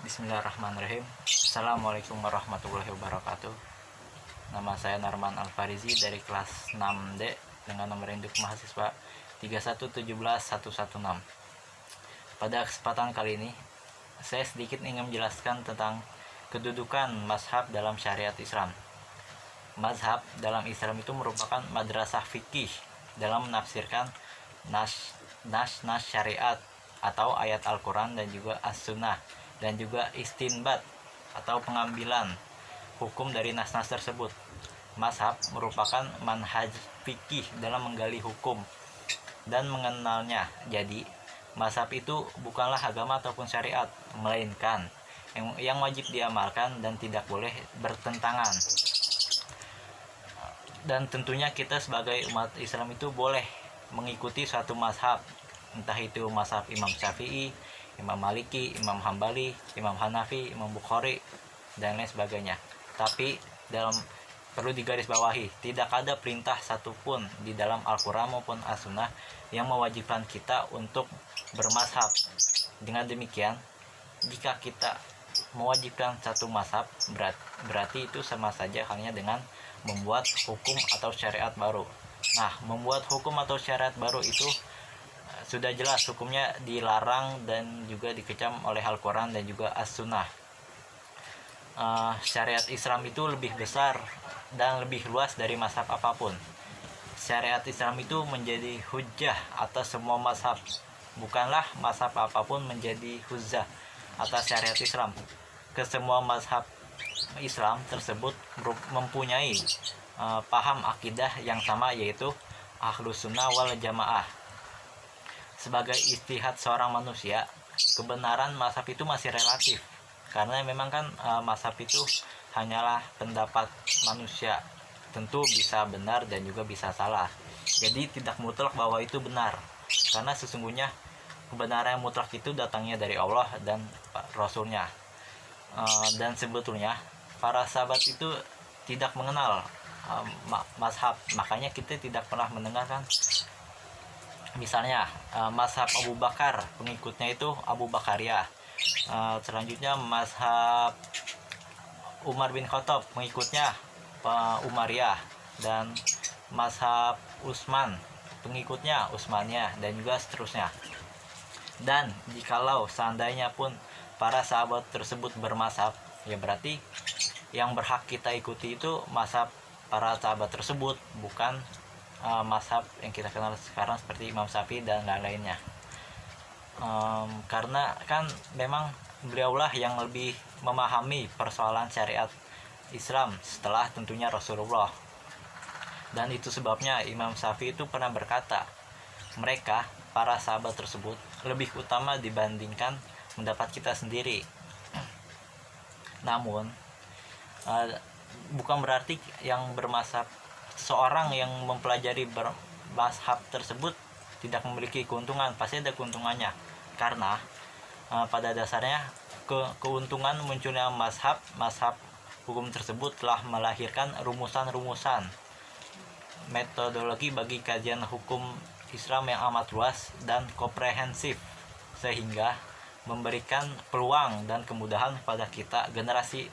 Bismillahirrahmanirrahim. Assalamualaikum warahmatullahi wabarakatuh. Nama saya Narman Alfarizi dari kelas 6D dengan nomor induk mahasiswa 3117116. Pada kesempatan kali ini, saya sedikit ingin menjelaskan tentang kedudukan mazhab dalam syariat Islam. Mazhab dalam Islam itu merupakan madrasah fikih dalam menafsirkan nas syariat atau ayat Al-Quran dan juga As-Sunnah, dan juga istinbat atau pengambilan hukum dari nas-nas tersebut. Mazhab merupakan manhaj fikih dalam menggali hukum dan mengenalnya. Jadi, mazhab itu bukanlah agama ataupun syariat, melainkan yang wajib diamalkan dan tidak boleh bertentangan. Dan tentunya kita sebagai umat Islam itu boleh mengikuti suatu mazhab, entah itu mazhab Imam Syafi'i, Imam Maliki, Imam Hambali, Imam Hanafi, Imam Bukhari, dan lain sebagainya. Tapi perlu digarisbawahi, tidak ada perintah satupun di dalam Al-Quran maupun As-Sunnah yang mewajibkan kita untuk bermazhab. Dengan demikian, jika kita mewajibkan satu mazhab, berarti itu sama saja halnya dengan membuat hukum atau syariat baru. Nah, membuat hukum atau syariat baru itu sudah jelas hukumnya dilarang dan juga dikecam oleh Al-Quran dan juga As-Sunnah. Syariat Islam itu lebih besar dan lebih luas dari mazhab apapun. Syariat Islam itu menjadi hujjah atas semua mazhab. Bukanlah mazhab apapun menjadi hujjah atas syariat Islam. Kesemua mazhab Islam tersebut mempunyai paham akidah yang sama, yaitu Ahlus Sunnah wal Jamaah. Sebagai ijtihad seorang manusia, kebenaran mazhab itu masih relatif, karena memang kan mazhab itu hanyalah pendapat manusia. Tentu bisa benar dan juga bisa salah. Jadi tidak mutlak bahwa itu benar, karena sesungguhnya kebenaran yang mutlak itu datangnya dari Allah dan Rasulnya. Dan sebetulnya para sahabat itu tidak mengenal mazhab, makanya kita tidak pernah mendengarkan. Misalnya mazhab Abu Bakar, pengikutnya itu Abu Bakariyah. Selanjutnya mazhab Umar bin Khattab, pengikutnya Umariyah. Dan mazhab Utsman, pengikutnya Utsmaniyah, dan juga seterusnya. Dan jikalau seandainya pun para sahabat tersebut bermazhab, ya berarti yang berhak kita ikuti itu mazhab para sahabat tersebut, bukan mazhab yang kita kenal sekarang seperti Imam Syafi'i dan lain-lainnya. Karena kan memang beliaulah yang lebih memahami persoalan syariat Islam setelah tentunya Rasulullah. Dan itu sebabnya Imam Syafi'i itu pernah berkata, mereka, para sahabat tersebut, lebih utama dibandingkan pendapat kita sendiri. Namun bukan berarti yang bermazhab, seorang yang mempelajari mazhab tersebut tidak memiliki keuntungan. Pasti ada keuntungannya, karena pada dasarnya keuntungan munculnya mazhab hukum tersebut telah melahirkan rumusan-rumusan metodologi bagi kajian hukum Islam yang amat luas dan komprehensif, sehingga memberikan peluang dan kemudahan kepada kita, generasi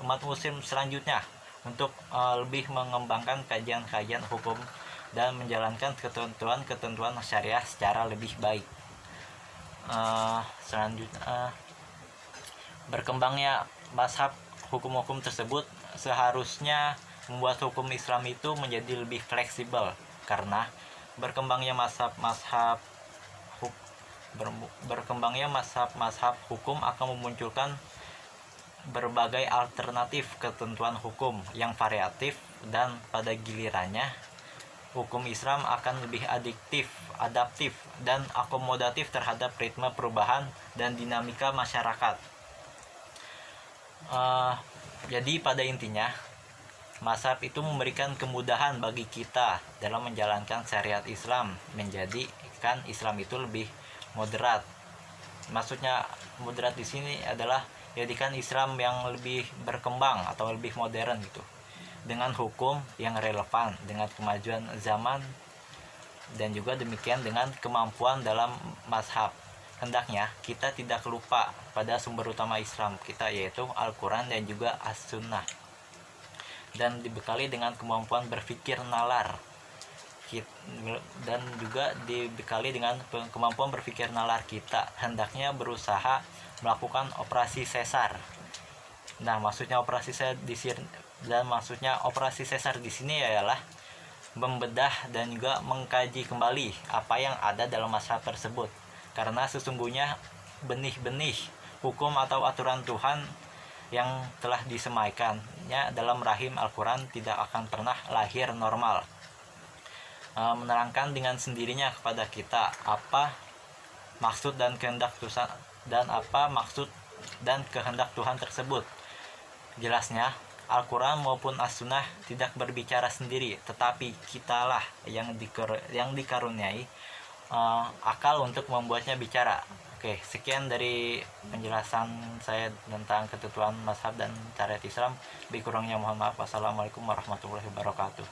umat muslim selanjutnya, untuk lebih mengembangkan kajian-kajian hukum dan menjalankan ketentuan syariah secara lebih baik. Selanjutnya, berkembangnya mazhab hukum-hukum tersebut seharusnya membuat hukum Islam itu menjadi lebih fleksibel, karena berkembangnya mazhab hukum akan memunculkan berbagai alternatif ketentuan hukum yang variatif, dan pada gilirannya hukum Islam akan lebih adaptif dan akomodatif terhadap ritme perubahan dan dinamika masyarakat. Jadi pada intinya, mazhab itu memberikan kemudahan bagi kita dalam menjalankan syariat Islam, menjadikan Islam itu lebih moderat. Maksudnya moderat di sini adalah jadikan Islam yang lebih berkembang atau lebih modern gitu, dengan hukum yang relevan dengan kemajuan zaman, dan juga demikian dengan kemampuan dalam mazhab. hendaknya kita tidak lupa pada sumber utama Islam kita, yaitu Al-Quran dan juga As-Sunnah, dan dibekali dengan kemampuan berpikir nalar, dan juga dibekali dengan kemampuan berpikir nalar kita hendaknya berusaha melakukan operasi sesar. Nah, maksudnya operasi sesar di sini ialah membedah dan juga mengkaji kembali apa yang ada dalam mazhab tersebut, karena sesungguhnya benih-benih hukum atau aturan Tuhan yang telah disemaikannya dalam rahim Al-Quran tidak akan pernah lahir normal, menerangkan dengan sendirinya kepada kita apa maksud dan kehendak Tuhan Tuhan tersebut. Jelasnya, Al-Quran maupun As-Sunnah tidak berbicara sendiri, tetapi kitalah yang dikaruniai akal untuk membuatnya bicara. Oke, sekian dari penjelasan saya tentang ketentuan mazhab dan syariat Islam. Lebih kurangnya mohon maaf. Wassalamualaikum warahmatullahi wabarakatuh.